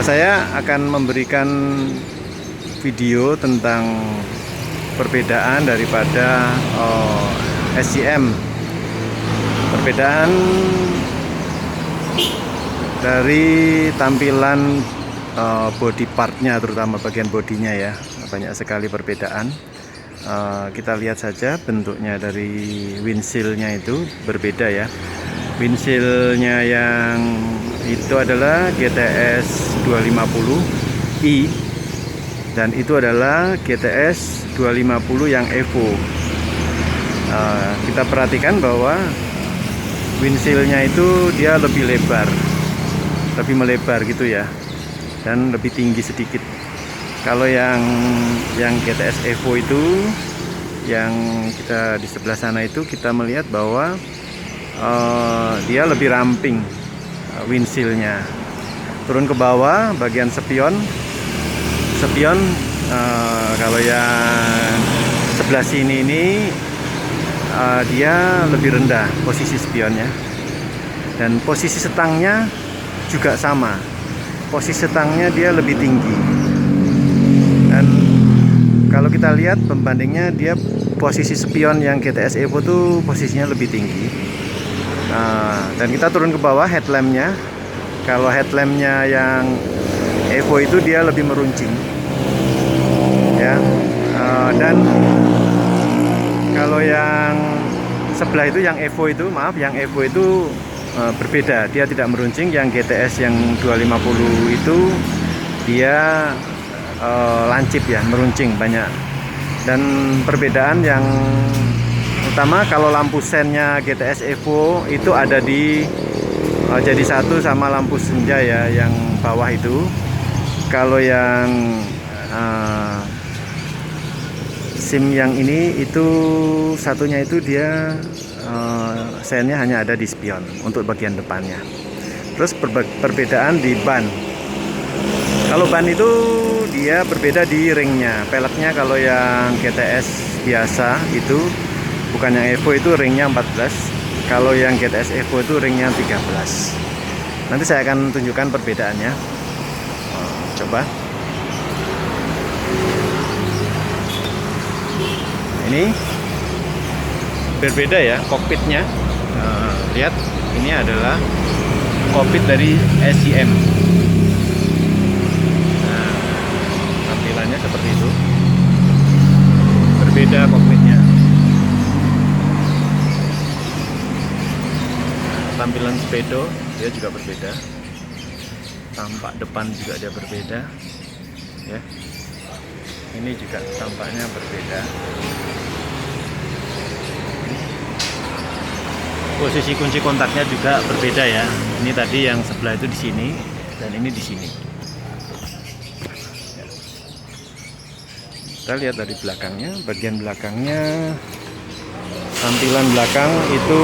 Saya akan memberikan video tentang perbedaan daripada SCM. Perbedaan dari tampilan body partnya, terutama bagian bodinya ya, banyak sekali perbedaan. Kita lihat saja bentuknya dari windshieldnya itu berbeda ya. Windshieldnya yang itu adalah GTS 250i dan itu adalah GTS 250 yang Evo. Kita perhatikan bahwa windshieldnya itu dia lebih lebar, lebih melebar gitu ya, dan lebih tinggi sedikit. Kalau yang GTS Evo itu, yang kita di sebelah sana itu, kita melihat bahwa dia lebih ramping windshieldnya. Turun ke bawah bagian spion, kalau yang sebelah sini ini dia lebih rendah posisi spionnya, dan posisi setangnya juga sama. Posisi setangnya dia lebih tinggi, dan kalau kita lihat pembandingnya, dia posisi spion yang GTS Evo tuh posisinya lebih tinggi. Dan kita turun ke bawah headlampnya. Kalau headlampnya yang Evo itu dia lebih meruncing ya, dan kalau yang sebelah itu yang Evo itu, yang Evo itu berbeda, dia tidak meruncing. Yang GTS yang 250 itu dia lancip ya, meruncing banyak. Dan perbedaan yang utama, kalau lampu sennya GTS Evo itu ada di jadi satu sama lampu senja ya, yang bawah itu. Kalau yang SIM yang ini itu satunya itu dia sennya hanya ada di spion untuk bagian depannya. Terus perbedaan di ban. Kalau ban itu dia berbeda di ringnya, peleknya. Kalau yang GTS biasa itu, bukan yang Evo, itu ringnya 14. Kalau yang GTS Evo itu ringnya 13. Nanti saya akan tunjukkan perbedaannya. Coba. Ini berbeda ya kokpitnya. Lihat, ini adalah kokpit dari SCM. Tampilannya seperti itu. Berbeda kokpitnya. Tampilan speedo dia juga berbeda. Tampak depan juga dia berbeda ya. Ini juga tampaknya berbeda. Posisi kunci kontaknya juga berbeda ya. Ini tadi yang sebelah itu di sini, dan ini di sini. Kita lihat dari belakangnya, bagian belakangnya, tampilan belakang itu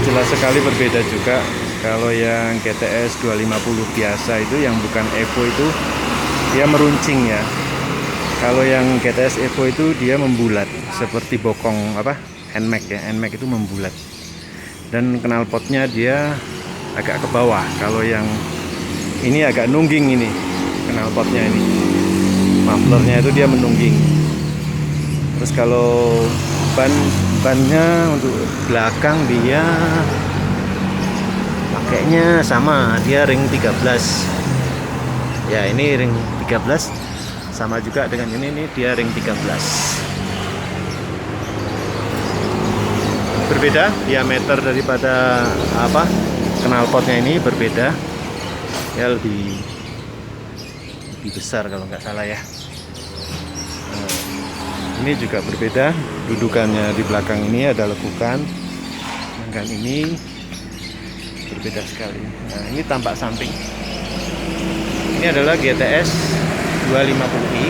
jelas sekali berbeda juga. Kalau yang GTS 250 biasa itu, yang bukan Evo itu, dia meruncing ya. Kalau yang GTS Evo itu dia membulat, seperti bokong NMAX ya. NMAX itu membulat. Dan knalpotnya dia agak ke bawah. Kalau yang ini agak nungging, ini knalpotnya ini. Mufflernya itu dia menungging. Terus kalau bannya untuk belakang, dia pakainya sama, dia ring 13 ya. Ini ring 13 sama juga dengan ini dia ring 13. Berbeda diameter daripada knalpotnya, ini berbeda ya, lebih besar kalau nggak salah ya. Ini juga berbeda, dudukannya di belakang ini ada lekukan, dan ini berbeda sekali. Nah, ini tampak samping. Ini adalah GTS 250i.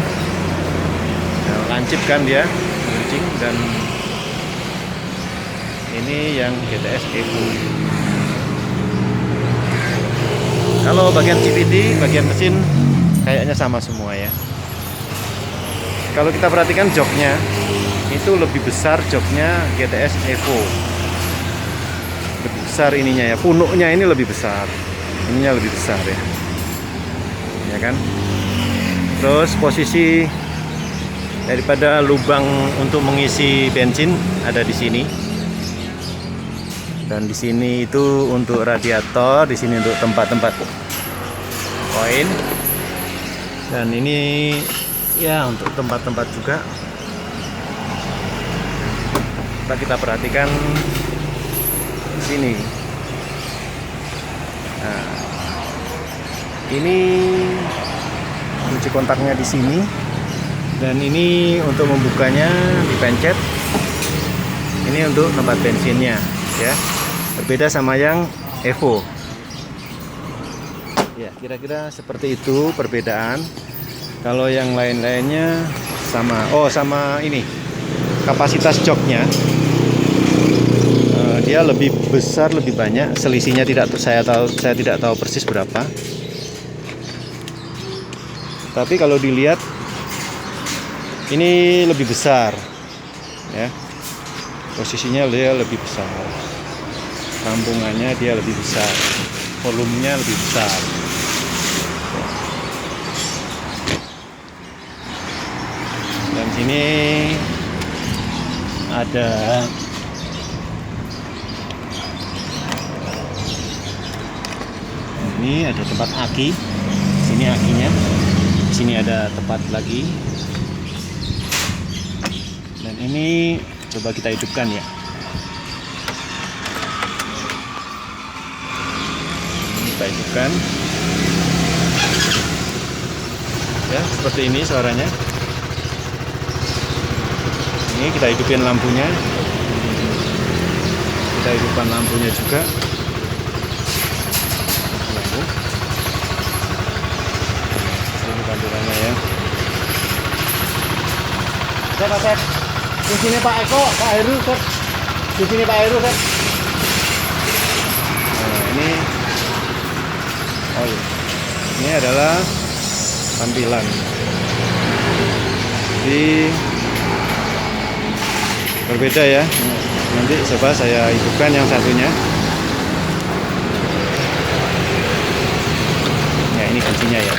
Nah, lancip kan dia, meruncing. Dan ini yang GTS Evo. Kalau bagian CVT, bagian mesin kayaknya sama semua ya. Kalau kita perhatikan joknya, itu lebih besar joknya GTS Evo. Lebih besar ininya ya, punuknya ini lebih besar. Ininya lebih besar ya. ya kan. Terus posisi daripada lubang untuk mengisi bensin ada di sini. Dan di sini itu untuk radiator, di sini untuk tempat-tempat koin. Dan ini ya untuk tempat-tempat juga. Kita perhatikan di sini. Nah, ini kunci kontaknya di sini. Dan ini untuk membukanya dipencet. Ini untuk tempat bensinnya, ya. Berbeda sama yang Evo. Ya, kira-kira seperti itu perbedaan. Kalau yang lain-lainnya sama. Oh, sama ini. Kapasitas joknya. Dia lebih besar, lebih banyak. Selisihnya saya tidak tahu persis berapa. Tapi kalau dilihat ini lebih besar, ya. Posisinya dia lebih besar. Tampungannya dia lebih besar. Volumenya lebih besar. Dan sini ada ini ada tempat aki. Sini akinya. Di sini ada tempat lagi. Dan ini coba kita hidupkan ya. Ini kita hidupkan. Ya, seperti ini suaranya. Ini kita hidupin lampunya. Kita hidupkan lampunya juga. Lampu. Ini pantulannya ya. Set. Di sini Pak Eko, Pak Heru, set. Di sini Pak Heru, set. Nah, ini. Oh iya. Ini adalah tampilan. Berbeda ya. Nanti coba saya hidupkan yang satunya. Ya, ini kuncinya ya.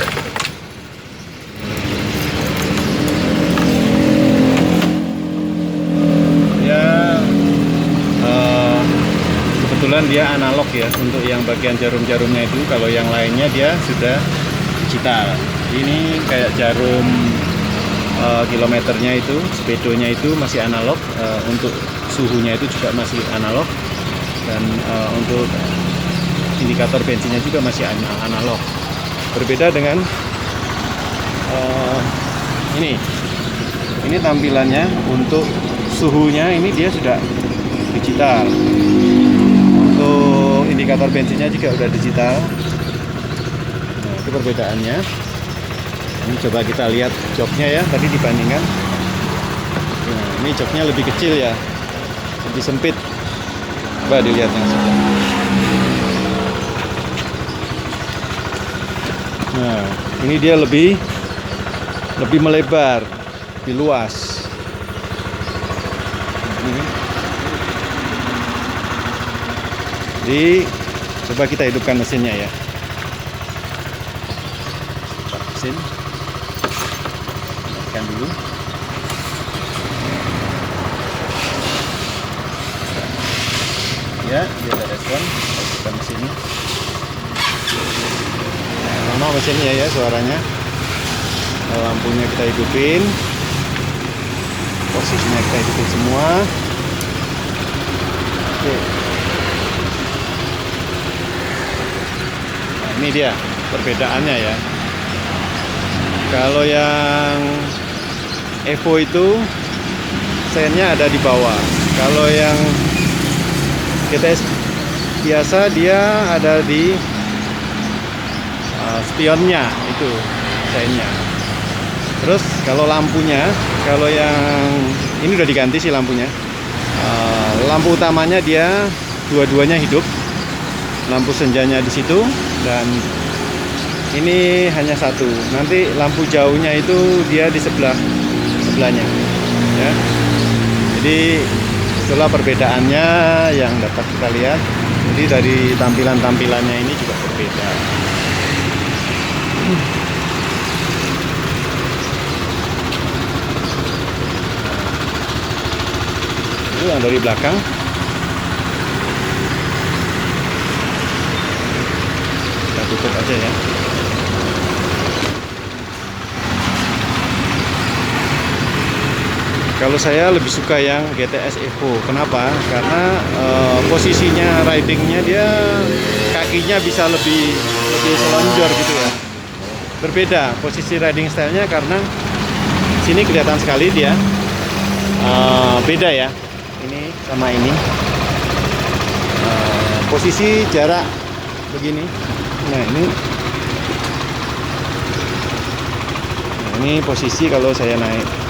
Kebetulan dia analog ya untuk yang bagian jarum-jarumnya itu. Kalau yang lainnya dia sudah digital. Ini kayak jarum kilometernya itu, speedonya itu masih analog, untuk suhunya itu juga masih analog, dan untuk indikator bensinnya juga masih analog. Berbeda dengan ini tampilannya untuk suhunya, ini dia sudah digital. Untuk indikator bensinnya juga udah digital. Nah, itu perbedaannya. Ini coba kita lihat joknya ya, tadi dibandingkan. Nah, ini joknya lebih kecil ya, lebih sempit. Coba dilihat yang sebelah. Nah, ini dia lebih melebar, lebih luas. Jadi coba kita hidupkan mesinnya ya. Mesin. Matikan dulu. Ya, dia ada respon. Kita mesinnya. Nah, mesinnya ya suaranya. Lampunya kita hidupin. Posisinya kita hidupin semua. Oke. Nah, ini dia perbedaannya ya. Kalau yang Evo itu sennya ada di bawah. Kalau yang GTS biasa dia ada di spionnya itu sennya. Terus kalau lampunya, kalau yang ini udah diganti sih lampunya. Lampu utamanya dia dua-duanya hidup. Lampu senjanya di situ, dan ini hanya satu. Nanti lampu jauhnya itu dia di sebelahnya ya. Jadi itulah perbedaannya yang dapat kita lihat. Jadi dari tampilannya ini juga berbeda. dari belakang. Kita tutup aja ya. Kalau saya lebih suka yang GTS Evo. Kenapa? Karena posisinya ridingnya dia kakinya bisa lebih selonjor gitu ya. Berbeda posisi riding stylenya karena sini kelihatan sekali dia beda ya. Ini sama ini. Posisi jarak begini. Nah ini posisi kalau saya naik.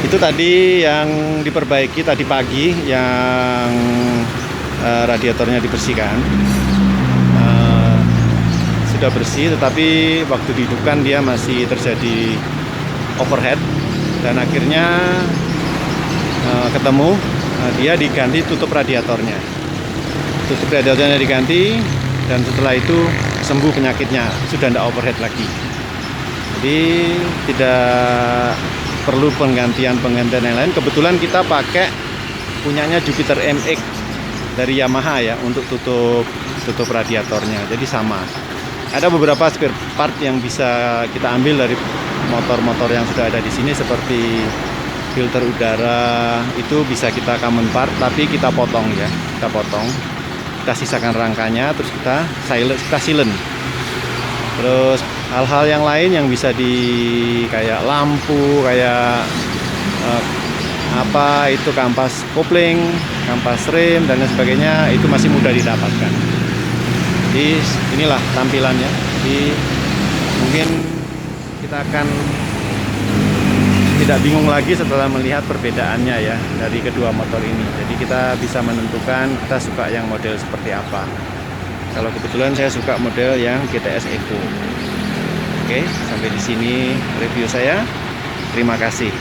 Itu tadi yang diperbaiki tadi pagi, yang radiatornya dibersihkan. Sudah bersih, tetapi waktu dihidupkan dia masih terjadi overhead, dan akhirnya ketemu, dia diganti tutup radiatornya. Tutup radiatornya diganti, dan setelah itu sembuh penyakitnya, sudah tidak overhead lagi. Jadi tidak perlu penggantian yang lain. Kebetulan kita pakai punyanya Jupiter MX dari Yamaha ya untuk tutup radiatornya. Jadi sama. Ada beberapa spare part yang bisa kita ambil dari motor-motor yang sudah ada di sini, seperti filter udara itu bisa kita common part, tapi kita potong ya. Kita sisakan rangkanya, terus kita silent. Terus hal-hal yang lain yang bisa kayak lampu, kayak itu kampas kopling, kampas rem dan lain sebagainya, itu masih mudah didapatkan. Jadi inilah tampilannya. Jadi mungkin kita akan tidak bingung lagi setelah melihat perbedaannya ya dari kedua motor ini. Jadi kita bisa menentukan kita suka yang model seperti apa. Kalau kebetulan saya suka model yang GTS Evo. Oke, sampai di sini review saya. Terima kasih.